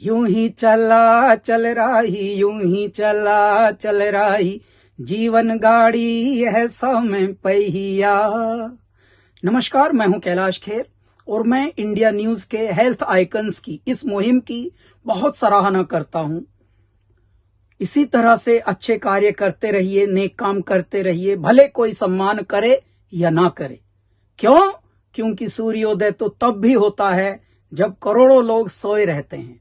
यूं ही चला चल रही, यूं ही चला चल रही, जीवन गाड़ी यह सौ में पहिया। नमस्कार, मैं हूं कैलाश खेर और मैं इंडिया न्यूज के हेल्थ आइकन्स की इस मुहिम की बहुत सराहना करता हूं। इसी तरह से अच्छे कार्य करते रहिए, नेक काम करते रहिए, भले कोई सम्मान करे या ना करे। क्यों? क्योंकि सूर्योदय तो तब भी होता है जब करोड़ों लोग सोए रहते हैं।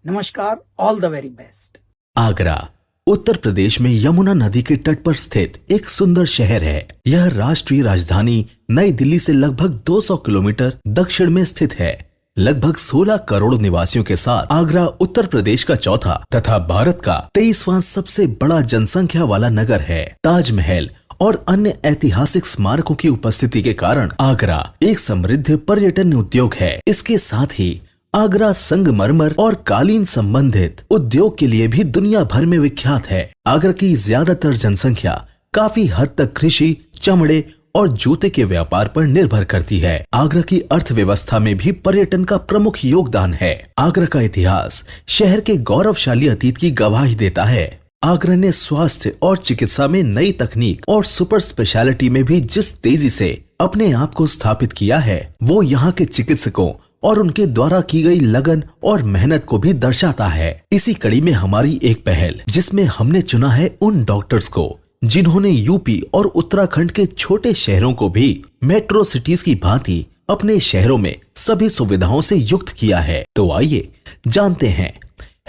नमस्कार, all the very best. Agra Uttar Pradesh में यमुना नदी के तट पर स्थित एक सुंदर शहर है। यह राष्ट्रीय राजधानी नई दिल्ली से लगभग 200 किलोमीटर दक्षिण में स्थित है। लगभग 16 करोड़ निवासियों के साथ आगरा उत्तर प्रदेश का चौथा तथा भारत का 23वां सबसे बड़ा जनसंख्या वाला नगर है। ताजमहल और अन्य ऐतिहासिक स्मारकों की उपस्थिति के कारण आगरा एक समृद्ध पर्यटन उद्योग है। इसके साथ ही आगरा संगमरमर और कालीन संबंधित उद्योग के लिए भी दुनिया भर में विख्यात है। आगरा की ज्यादातर जनसंख्या काफी हद तक कृषि, चमड़े और जूते के व्यापार पर निर्भर करती है। आगरा की अर्थव्यवस्था में भी पर्यटन का प्रमुख योगदान है। आगरा का इतिहास शहर के गौरवशाली अतीत की गवाही देता है। आगरा ने स्वास्थ्य और चिकित्सा में नई तकनीक और सुपर स्पेशलिटी में भी जिस तेजी से अपने आप को स्थापित किया है, वो यहाँ के चिकित्सकों और उनके द्वारा की गई लगन और मेहनत को भी दर्शाता है। इसी कड़ी में हमारी एक पहल, जिसमें हमने चुना है उन डॉक्टर्स को जिन्होंने यूपी और उत्तराखंड के छोटे शहरों को भी मेट्रो सिटीज की भांति अपने शहरों में सभी सुविधाओं से युक्त किया है। तो आइए जानते हैं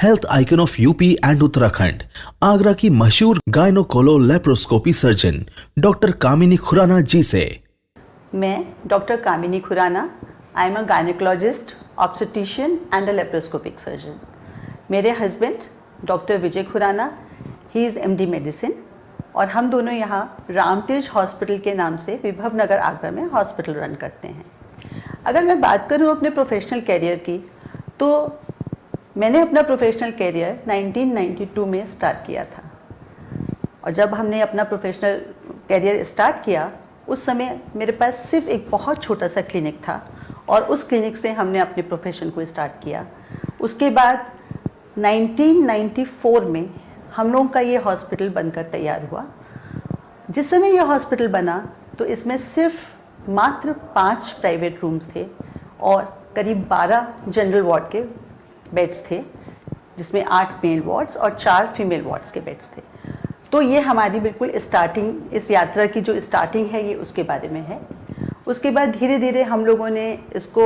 health icon of UP and Uttarakhand, Agra की मशहूर गायनोकोलो laparoscopy surgeon doctor Kamini Khurana ji से। मैं doctor Kamini Khurana, I am a gynaecologist, obstetrician and a laparoscopic surgeon. मेरे husband doctor Vijay Khurana, he is MD medicine, और हम दोनों यहाँ रामतीर्थ हॉस्पिटल के नाम से विभव नगर आगरा में हॉस्पिटल रन करते हैं। अगर मैं बात करूँ अपने प्रोफेशनल कैरियर की, तो मैंने अपना प्रोफेशनल कैरियर 1992 में स्टार्ट किया था। और जब हमने अपना प्रोफेशनल कैरियर स्टार्ट किया, उस समय मेरे पास सिर्फ एक बहुत छोटा सा क्लिनिक था और उस क्लिनिक से हमने अपने प्रोफेशन को स्टार्ट किया। उसके बाद 1994 में हम लोगों का ये हॉस्पिटल बनकर तैयार हुआ। जिस समय ये हॉस्पिटल बना तो इसमें सिर्फ मात्र 5 प्राइवेट रूम्स थे और करीब 12 जनरल वार्ड के बेड्स थे, जिसमें 8 मेल वार्ड्स और 4 फीमेल वार्ड्स के बेड्स थे। तो ये हमारी बिल्कुल स्टार्टिंग, इस यात्रा की जो स्टार्टिंग है ये उसके बारे में है। उसके बाद धीरे धीरे हम लोगों ने इसको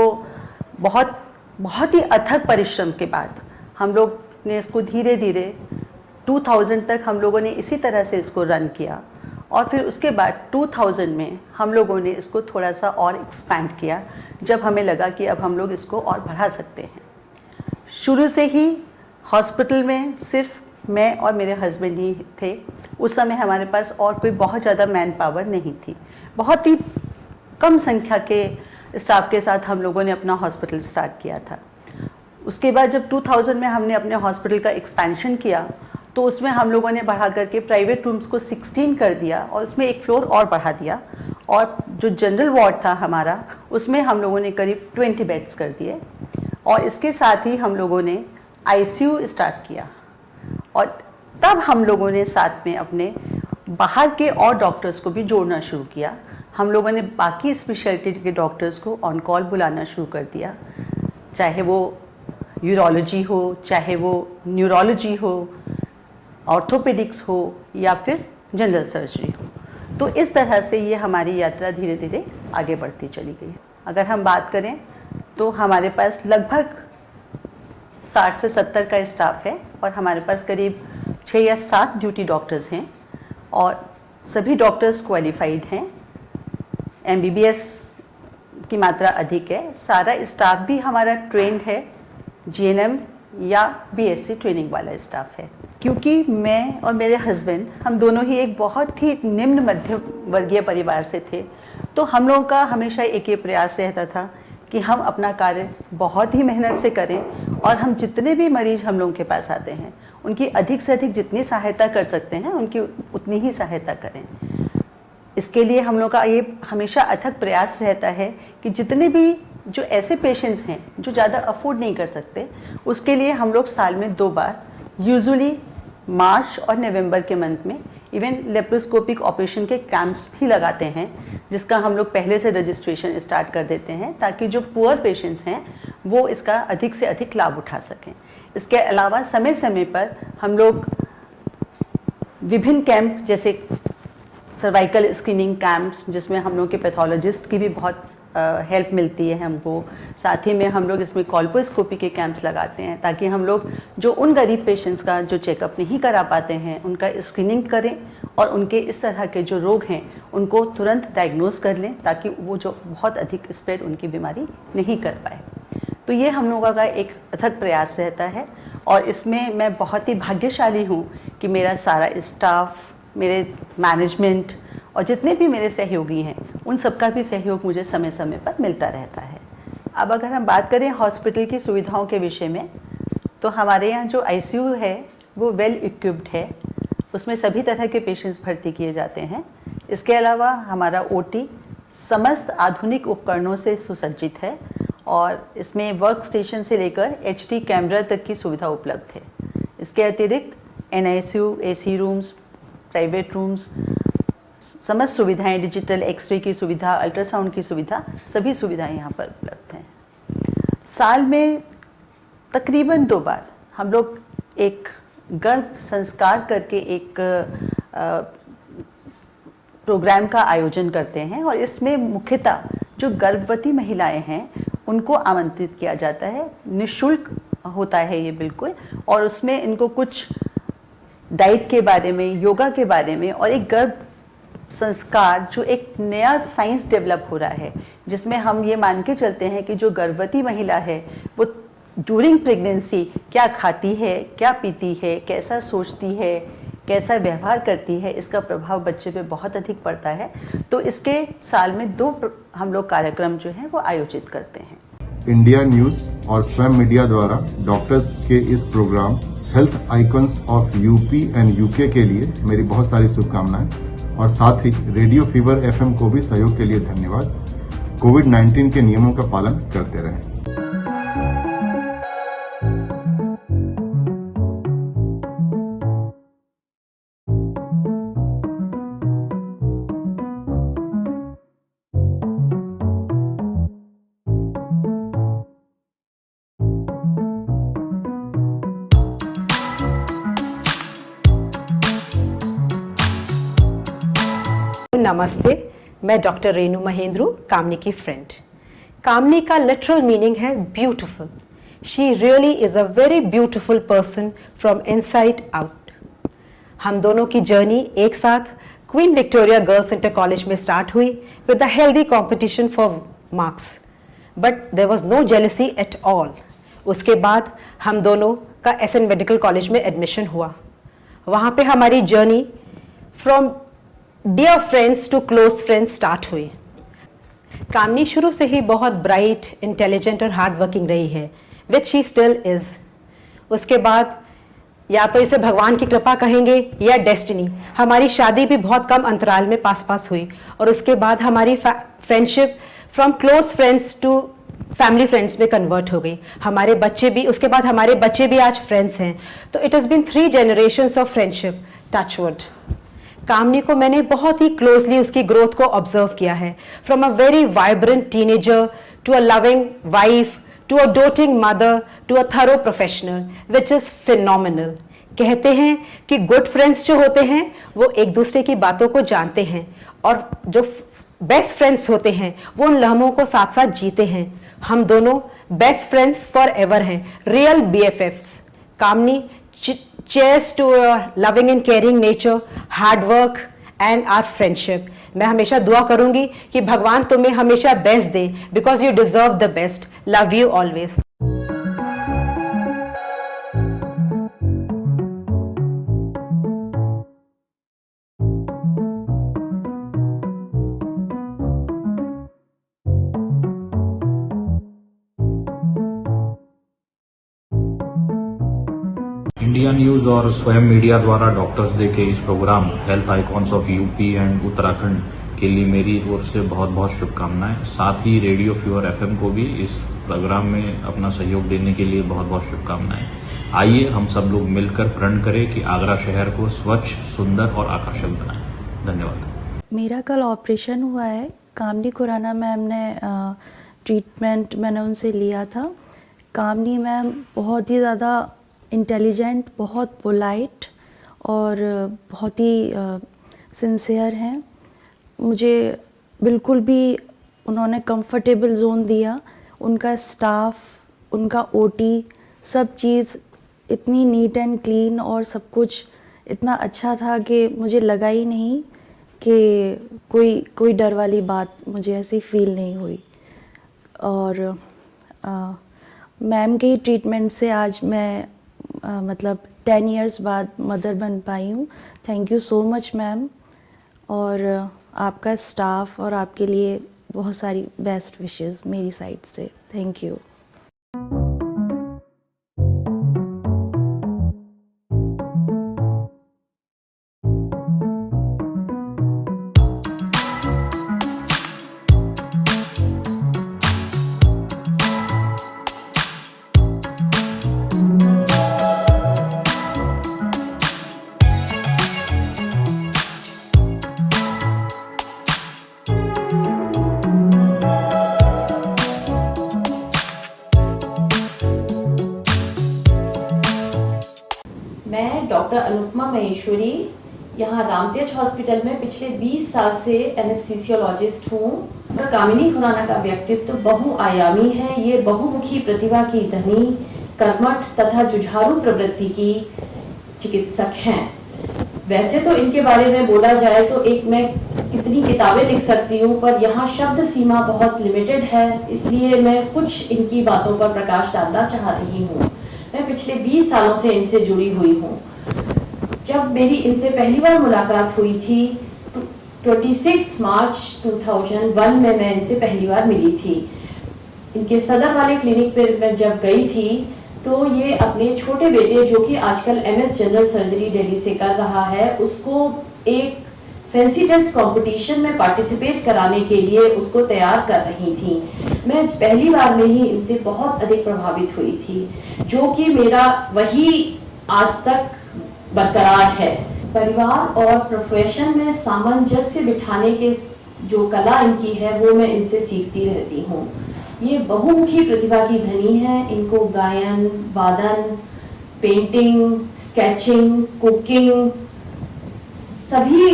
बहुत ही अथक परिश्रम के बाद हम लोग ने इसको धीरे धीरे 2000 तक हम लोगों ने इसी तरह से इसको रन किया। और फिर उसके बाद 2000 में हम लोगों ने इसको थोड़ा सा और एक्सपैंड किया, जब हमें लगा कि अब हम लोग इसको और बढ़ा सकते हैं। शुरू से ही हॉस्पिटल में सिर्फ मैं और मेरे हस्बैंड ही थे। उस समय हमारे पास और कोई बहुत ज़्यादा मैन पावर नहीं थी। बहुत ही कम संख्या के स्टाफ के साथ हम लोगों ने अपना हॉस्पिटल स्टार्ट किया था। उसके बाद जब 2000 में हमने अपने हॉस्पिटल का एक्सपेंशन किया, तो उसमें हम लोगों ने बढ़ा करके प्राइवेट रूम्स को 16 कर दिया और उसमें एक फ्लोर और बढ़ा दिया। और जो जनरल वार्ड था हमारा, उसमें हम लोगों ने करीब 20 बेड्स कर दिए। और इसके साथ ही हम लोगों ने आईसीयू स्टार्ट किया। और तब हम लोगों ने साथ में अपने बाहर के और डॉक्टर्स को भी जोड़ना शुरू किया। हम लोगों ने बाकी स्पेशलिटी के डॉक्टर्स को ऑन कॉल बुलाना शुरू कर दिया, चाहे वो यूरोलॉजी हो, चाहे वो न्यूरोलॉजी हो, ऑर्थोपेडिक्स हो या फिर जनरल सर्जरी हो। तो इस तरह से ये हमारी यात्रा धीरे धीरे आगे बढ़ती चली गई। अगर हम बात करें तो हमारे पास लगभग 60 से 70 का स्टाफ है और हमारे पास करीब 6 या 7 ड्यूटी डॉक्टर्स हैं और सभी डॉक्टर्स क्वालिफाइड हैं। एमबीबीएस की मात्रा अधिक है। सारा स्टाफ भी हमारा ट्रेंड है, जीएनएम या बीएससी ट्रेनिंग वाला स्टाफ है। क्योंकि मैं और मेरे हस्बैंड, हम दोनों ही एक बहुत ही निम्न मध्यम वर्गीय परिवार से थे, तो हम लोगों का हमेशा एक ही प्रयास रहता था कि हम अपना कार्य बहुत ही मेहनत से करें और हम जितने भी मरीज हम लोगों के पास आते हैं उनकी अधिक से अधिक जितनी सहायता कर सकते हैं उनकी उतनी ही सहायता करें। इसके लिए हम लोग का ये हमेशा अथक प्रयास रहता है कि जितने भी जो ऐसे पेशेंट्स हैं जो ज़्यादा अफोर्ड नहीं कर सकते, उसके लिए हम लोग साल में 2 बार, यूजुअली मार्च और नवंबर के मंथ में, इवन लेप्रोस्कोपिक ऑपरेशन के कैंप्स भी लगाते हैं, जिसका हम लोग पहले से रजिस्ट्रेशन स्टार्ट कर देते हैं ताकि जो पुअर पेशेंट्स हैं वो इसका अधिक से अधिक लाभ उठा सकें। इसके अलावा समय समय पर हम लोग विभिन्न कैंप जैसे सर्वाइकल स्क्रीनिंग कैंप्स, जिसमें हम लोग के पैथोलॉजिस्ट की भी बहुत हेल्प मिलती है हमको, साथ ही में हम लोग इसमें कॉल्पोस्कोपी के कैंप्स लगाते हैं ताकि हम लोग जो उन गरीब पेशेंट्स का जो चेकअप नहीं करा पाते हैं उनका स्क्रीनिंग करें और उनके इस तरह के जो रोग हैं उनको तुरंत डायग्नोज कर लें ताकि वो जो बहुत अधिक स्प्रेड उनकी बीमारी नहीं कर पाए। तो ये हम लोगों का एक अथक प्रयास रहता है और इसमें मैं बहुत ही भाग्यशाली हूँ कि मेरा सारा स्टाफ, मेरे मैनेजमेंट और जितने भी मेरे सहयोगी हैं उन सबका भी सहयोग मुझे समय समय पर मिलता रहता है। अब अगर हम बात करें हॉस्पिटल की सुविधाओं के विषय में, तो हमारे यहाँ जो आईसीयू है वो वेल इक्विप्ड है, उसमें सभी तरह के पेशेंट्स भर्ती किए जाते हैं। इसके अलावा हमारा ओटी समस्त आधुनिक उपकरणों से सुसज्जित है और इसमें वर्क स्टेशन से लेकर एचडी कैमरा तक की सुविधा उपलब्ध है। इसके अतिरिक्त NICU, AC rooms, private rooms, समस्त सुविधाएं, डिजिटल एक्सरे की सुविधा, अल्ट्रासाउंड की सुविधा, सभी सुविधाएं यहाँ पर उपलब्ध हैं। साल में तकरीबन 2 बार हम लोग एक गर्भ संस्कार करके एक प्रोग्राम का आयोजन करते हैं और इसमें मुख्यतः जो गर्भवती महिलाएं हैं उनको आमंत्रित किया जाता है। निःशुल्क होता है ये बिल्कुल, और उसमें इनको कुछ डाइट के बारे में, योगा के बारे में और एक गर्भ संस्कार जो एक नया साइंस डेवलप हो रहा है, जिसमें हम ये मान के चलते हैं कि जो गर्भवती महिला है वो ड्यूरिंग प्रेगनेंसी क्या खाती है, क्या पीती है, कैसा सोचती है, कैसा व्यवहार करती है, इसका प्रभाव बच्चे पे बहुत अधिक पड़ता है। तो इसके साल में 2 हम लोग कार्यक्रम जो हैं वो आयोजित करते हैं। इंडिया न्यूज और स्वयं मीडिया द्वारा डॉक्टर्स के इस programme health icons of UP and UK के लिए मेरी बहुत सारी शुभकामनाएं और साथ ही रेडियो फीवर एफएम को भी सहयोग के लिए धन्यवाद। कोविड-19 के नियमों का पालन करते रहें। नमस्ते, मैं डॉक्टर रेणु महेंद्रू, कामनी की फ्रेंड। कामनी का लिटरल मीनिंग है beautiful. She really is a very beautiful person from inside out. हम दोनों की जर्नी एक साथ Queen Victoria Girls Inter College में स्टार्ट हुई with a healthy competition for marks, but there was no jealousy at all. उसके बाद हम दोनों का एसएन मेडिकल कॉलेज में एडमिशन हुआ। वहाँ पे हमारी journey from dear friends to close friends start हुई। कामनी शुरू से ही बहुत ब्राइट, इंटेलिजेंट और हार्ड वर्किंग रही है, विच शी स्टिल इज। उसके बाद या तो इसे भगवान की कृपा कहेंगे या डेस्टिनी, हमारी शादी भी बहुत कम अंतराल में पास हुई और उसके बाद हमारी friendship from close friends to family friends में कन्वर्ट हो गई। हमारे बच्चे भी, उसके बाद हमारे बच्चे भी आज फ्रेंड्स हैं। तो it has been 3 generations of friendship, touchwood. Kamini को मैंने बहुत ही क्लोजली उसकी ग्रोथ को ऑब्जर्व किया है, from a very vibrant teenager to a loving wife to a doting mother to a thorough professional, which is phenomenal. कहते हैं कि गुड फ्रेंड्स जो होते हैं वो एक दूसरे की बातों को जानते हैं और जो बेस्ट फ्रेंड्स होते हैं वो उन लम्हों को साथ साथ जीते हैं। हम दोनों बेस्ट फ्रेंड्स फॉर एवर हैं, real BFFs। Kamni cheers to your loving and caring nature, hard work and our friendship। मैं हमेशा दुआ करूंगी कि भगवान तुम्हें हमेशा बेस्ट दे, because you deserve the best। Love you always। India News और स्वयं मीडिया द्वारा डॉक्टर्स डे के इस programme health icons of UP and Uttarakhand के लिए मेरी ओर से बहुत बहुत शुभकामनाएं। साथ ही रेडियो फीवर एफएम को भी इस प्रोग्राम में अपना सहयोग देने के लिए बहुत बहुत शुभकामनाएं। आइए हम सब लोग मिलकर प्रण करें कि आगरा शहर को स्वच्छ, सुंदर और आकर्षक बनाएं। धन्यवाद। मेरा कल ऑपरेशन हुआ है। कामनी खुराना मैम ने ट्रीटमेंट मैंने उनसे लिया था। कामनी मैम बहुत ही ज़्यादा इंटेलिजेंट, बहुत पोलाइट और बहुत ही सिंसियर हैं। मुझे बिल्कुल भी उन्होंने कंफर्टेबल जोन दिया। उनका स्टाफ, उनका ओटी, सब चीज़ इतनी नीट एंड क्लीन और सब कुछ इतना अच्छा था कि मुझे लगा ही नहीं कि कोई डर वाली बात मुझे ऐसी फील नहीं हुई। और मैम के ट्रीटमेंट से आज मैं मतलब 10 इयर्स बाद मदर बन पाई हूँ। Thank you so much ma'am. और आपका स्टाफ और आपके लिए बहुत सारी बेस्ट विशेस मेरी साइड से। Thank you. मैं डॉक्टर अनुपमा महेश्वरी यहाँ रामतेज हॉस्पिटल में पिछले 20 साल से एनेस्थीसियोलॉजिस्ट हूँ। डॉक्टर कामिनी खुराना का व्यक्तित्व बहुआयामी है। ये बहुमुखी प्रतिभा की धनी, कर्मठ तथा जुझारू प्रवृत्ति की चिकित्सक हैं। वैसे तो इनके बारे में बोला जाए तो एक मैं कितनी किताबें लिख सकती हूँ, पर यहाँ शब्द सीमा बहुत लिमिटेड है, इसलिए मैं कुछ इनकी बातों पर प्रकाश डालना चाह रही हूँ। मैं पिछले 20 सालों से इनसे जुड़ी हुई हूँ। जब मेरी इनसे पहली बार मुलाकात हुई थी 26 मार्च 2001 में मैं इनसे पहली बार मिली थी। इनके सदर वाले क्लिनिक पर मैं जब गई थी तो ये अपने छोटे बेटे, जो कि आजकल MS जनरल सर्जरी दिल्ली से कर रहा है, उसको एक फैंसी ड्रेस कंपटीशन में पार्टिसिपेट कराने के लिए उसको तैयार कर रही थी। मैं पहली बार में ही इनसे बहुत अधिक प्रभावित हुई थी, जो कि मेरा वही आज तक बरकरार है। परिवार और प्रोफेशन में सामंजस्य बिठाने के जो कला इनकी है वो मैं इनसे सीखती रहती हूँ। ये बहुमुखी प्रतिभा की धनी है। इनको गायन, वादन, पेंटिंग, स्केचिंग, कुकिंग, सभी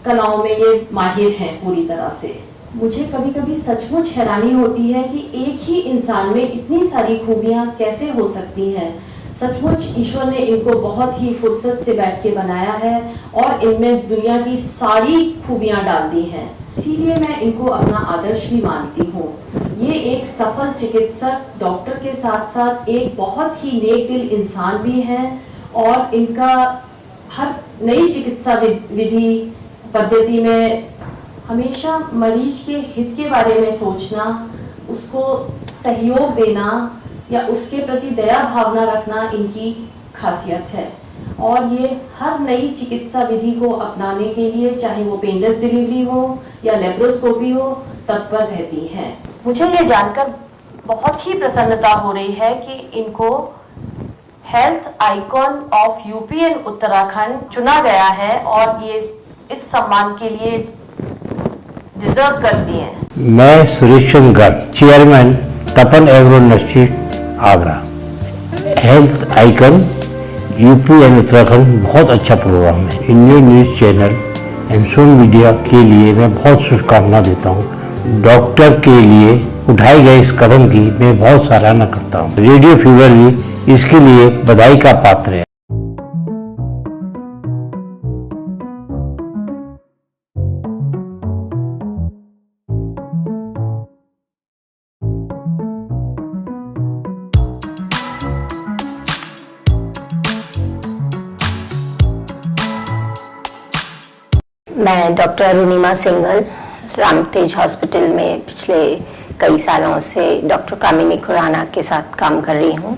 कलाओं में ये माहिर हैं पूरी तरह से। मुझे कभी कभी सचमुच हैरानी होती है कि एक ही इंसान में इतनी सारी खूबियां कैसे हो सकती हैं। सचमुच ईश्वर ने इनको बहुत ही फुर्सत से बैठ के बनाया है और इनमें दुनिया की सारी खूबियां डाल दी हैं। इसीलिए मैं इनको अपना आदर्श भी मानती हूँ। ये एक सफल चिकित्सक, डॉक्टर के साथ साथ एक बहुत ही नेक दिल इंसान भी हैं और इनका हर नई चिकित्सा विधि पद्धति में हमेशा मरीज के हित के बारे में सोचना, उसको सहयोग देना या उसके प्रति दया भावना रखना इनकी खासियत है। और ये हर नई चिकित्सा विधि को अपनाने के लिए, चाहे वो पेनलेस डिलीवरी हो या लेप्रोस्कोपी हो, तत्पर रहती हैं। मुझे ये जानकर बहुत ही प्रसन्नता हो रही है कि इनको health icon of UP and Uttarakhand चुना गया है और ये इस सम्मान के लिए डिजर्व करती हैं। मैं Suresh Chandra Garg, chairman Tapan agro industry Agra. Health icon UP and Uttarakhand बहुत अच्छा प्रोग्राम है। Indian news channel and social media के लिए मैं बहुत शुभकामना देता हूँ। डॉक्टर के लिए उठाए गए इस कदम की मैं बहुत सराहना करता हूँ। रेडियो फीवर भी इसके लिए बधाई का पात्र है। मैं डॉक्टर अरुणिमा सिंघल रामतेज हॉस्पिटल में पिछले कई सालों से डॉक्टर कामिनी खुराना के साथ काम कर रही हूँ,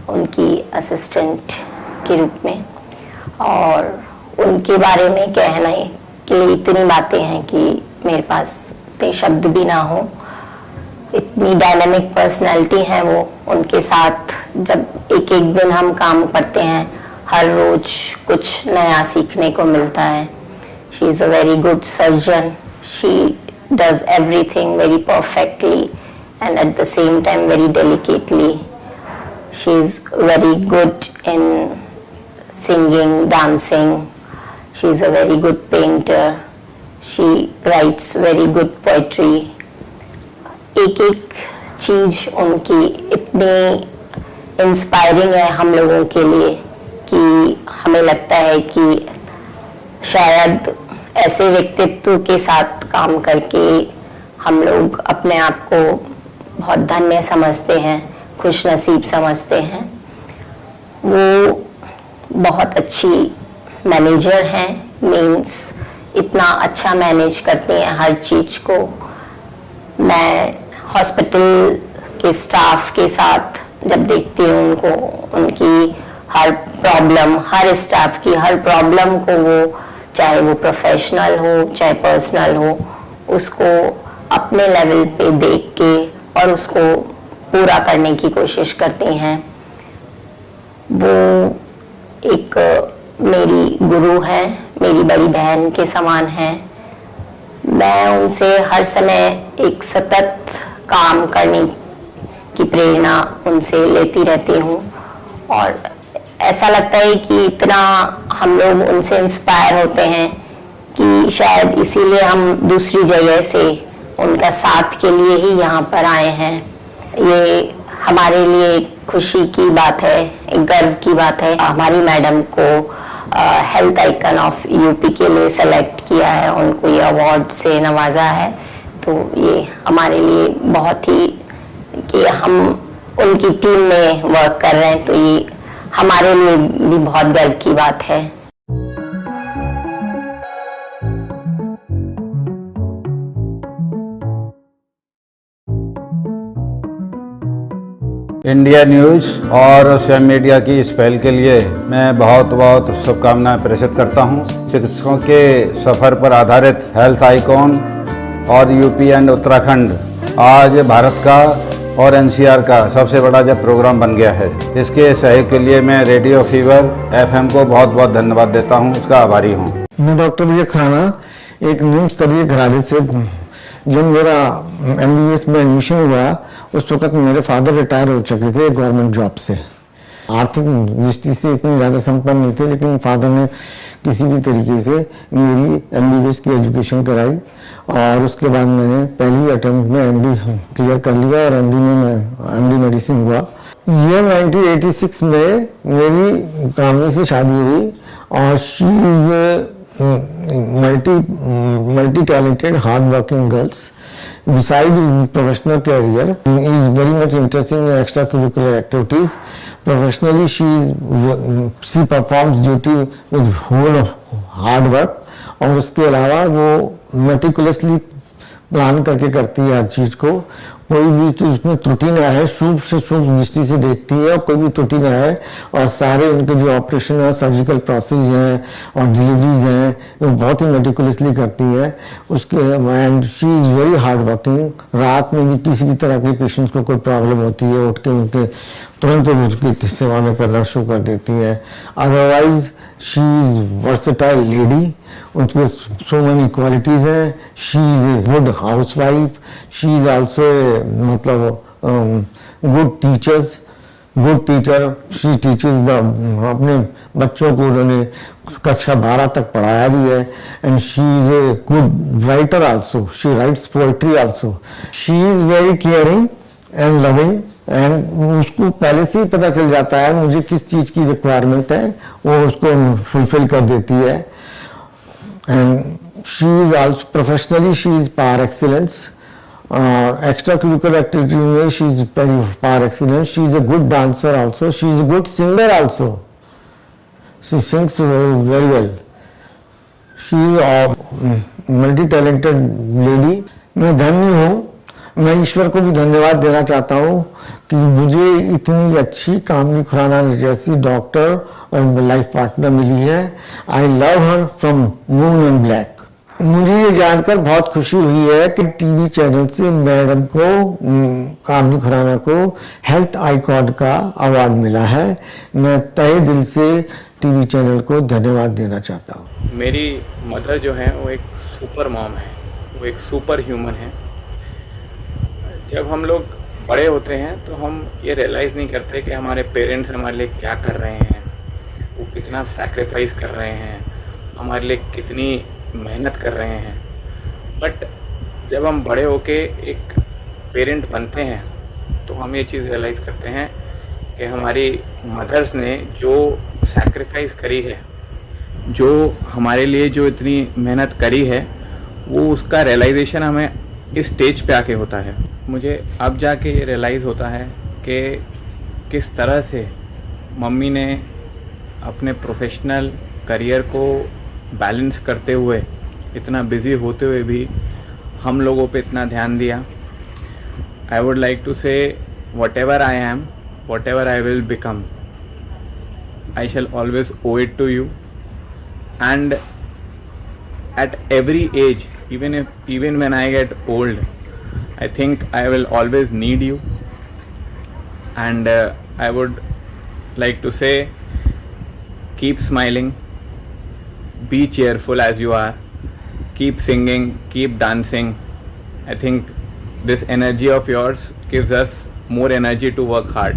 उनकी असिस्टेंट के रूप में। और उनके बारे में कहने के लिए इतनी बातें हैं कि मेरे पास इतने शब्द भी ना हो। इतनी डायनामिक पर्सनैलिटी है वो। उनके साथ जब एक एक दिन हम काम करते हैं, हर रोज कुछ नया सीखने को मिलता है। She is a very good surgeon. She does everything very perfectly and at the same time very delicately. She is very good in singing, dancing. She is a very good painter. She writes very good poetry. एक एक चीज उनकी इतनी inspiring है हम लोगों के लिए कि हमें लगता है कि शायद ऐसे व्यक्तित्व के साथ काम करके हम लोग अपने आप को बहुत धन्य समझते हैं, खुश नसीब समझते हैं। वो बहुत अच्छी मैनेजर हैं, मीन्स इतना अच्छा मैनेज करते हैं हर चीज़ को। मैं हॉस्पिटल के स्टाफ के साथ जब देखती हूँ उनको, उनकी हर प्रॉब्लम, हर स्टाफ की हर प्रॉब्लम को वो, चाहे वो प्रोफेशनल हो चाहे पर्सनल हो, उसको अपने लेवल पे देख के और उसको पूरा करने की कोशिश करती हैं। वो एक मेरी गुरु है, मेरी बड़ी बहन के समान है। मैं उनसे हर समय एक सतत काम करने की प्रेरणा उनसे लेती रहती हूँ और ऐसा लगता है कि इतना हम लोग उनसे इंस्पायर होते हैं कि शायद इसीलिए हम दूसरी जगह से उनका साथ के लिए ही यहाँ पर आए हैं। ये हमारे लिए खुशी की बात है, एक गर्व की बात है। हमारी मैडम को हेल्थ आइकन ऑफ यूपी के लिए सेलेक्ट किया है, उनको ये अवार्ड से नवाजा है। तो ये हमारे लिए बहुत ही, कि हम उनकी टीम में वर्क कर रहे हैं, तो ये हमारे लिए भी बहुत गर्व की बात है। इंडिया न्यूज़ और स्वयं मीडिया की इस पहल के लिए मैं बहुत बहुत शुभकामनाएं प्रेषित करता हूं। चिकित्सकों के सफ़र पर आधारित हेल्थ आइकॉन और यूपी एंड उत्तराखंड आज भारत का और एनसीआर का सबसे बड़ा जब प्रोग्राम बन गया है। इसके सहयोग के लिए मैं रेडियो फीवर एफएम को बहुत बहुत धन्यवाद देता हूं, उसका आभारी हूं। मैं डॉक्टर विजय खुराना, एक निम्न स्तरीय घराने से। जब मेरा एमबीबीएस में एडमिशन हुआ उस वक्त मेरे फादर रिटायर हो चुके थे गवर्नमेंट जॉब से। आर्थिक दृष्टि से इतने ज़्यादा संपन्न नहीं थे, लेकिन फादर ने किसी भी तरीके से मेरी एमबीबीएस की एजुकेशन कराई और उसके बाद मैंने पहली अटेम्प्ट में एमडी क्लियर कर लिया और एमडी मेडिसिन हुआ। ये 1986 में मेरी कामनी से शादी हुई और she is multi talented, hard working girls. Besides his professional career, he is very much interested in extracurricular activities. Professionally, she performs duty with whole hard work और उसके अलावा वो meticulously प्लान करके करती है हर चीज को। कोई भी तो उसमें त्रुटि ना है, शुभ से शुभ दृष्टि से देखती है और कोई भी त्रुटि ना है। और सारे उनके जो ऑपरेशन है, सर्जिकल प्रोसेस हैं और डिलीवरीज हैं, वो बहुत ही मेटिकुलसली करती है उसके। And she is very hard working. रात में भी किसी भी तरह के पेशेंट्स को कोई प्रॉब्लम होती है, उठ के उनके तुरंत उसकी सेवा में करना शुरू कर देती है। Otherwise she is versatile lady, उनमें सो मेनी क्वालिटीज हैं। She is a good house wife, she is also मतलब गुड टीचर। शी टीचर्स अपने बच्चों को उन्होंने कक्षा 12 तक पढ़ाया भी है। And she is a good writer also, she writes poetry also. She is very caring and loving and उसको पहले से ही पता चल जाता है मुझे किस चीज़ की रिक्वायरमेंट है, वो उसको फुलफिल कर देती है। And she is also professionally she is par excellence. Extra curricular activity में she is par excellence. She is a good dancer also, she is a good singer also, she sings very well. She is multi talented lady. मैं धन्य हूँ। मैं ईश्वर को भी धन्यवाद देना चाहता हूँ कि मुझे इतनी अच्छी कामनी खुराना जैसी डॉक्टर और लाइफ पार्टनर मिली है। I love her from moon and black. मुझे ये जानकर बहुत खुशी हुई है कि टीवी चैनल से मैडम को कामनी खुराना को हेल्थ आइकॉन का अवार्ड मिला है। मैं तहे दिल से टीवी चैनल को धन्यवाद देना चाहता हूँ। मेरी मदर जो है वो एक सुपर मॉम है, वो एक सुपर ह्यूमन है। जब हम लोग बड़े होते हैं तो हम ये रियलाइज़ नहीं करते कि हमारे पेरेंट्स हमारे लिए क्या कर रहे हैं, वो कितना सैक्रिफाइस कर रहे हैं, हमारे लिए कितनी मेहनत कर रहे हैं। बट जब हम बड़े होके एक पेरेंट बनते हैं तो हम ये चीज़ रियलाइज़ करते हैं कि हमारी मदर्स ने जो सैक्रिफाइस करी है, जो हमारे लिए जो इतनी मेहनत करी है, वो उसका रियलाइजेशन हमें इस स्टेज पे आके होता है। मुझे अब जाके ये रियलाइज़ होता है कि किस तरह से मम्मी ने अपने प्रोफेशनल करियर को बैलेंस करते हुए, इतना बिज़ी होते हुए भी हम लोगों पे इतना ध्यान दिया। आई वुड लाइक टू से whatever I am, whatever I will become, I shall always owe it to you. And at every age, even when I get old, I think I will always need you. And I would like to say, keep smiling, be cheerful as you are, keep singing, keep dancing. I think this energy of yours gives us more energy to work hard.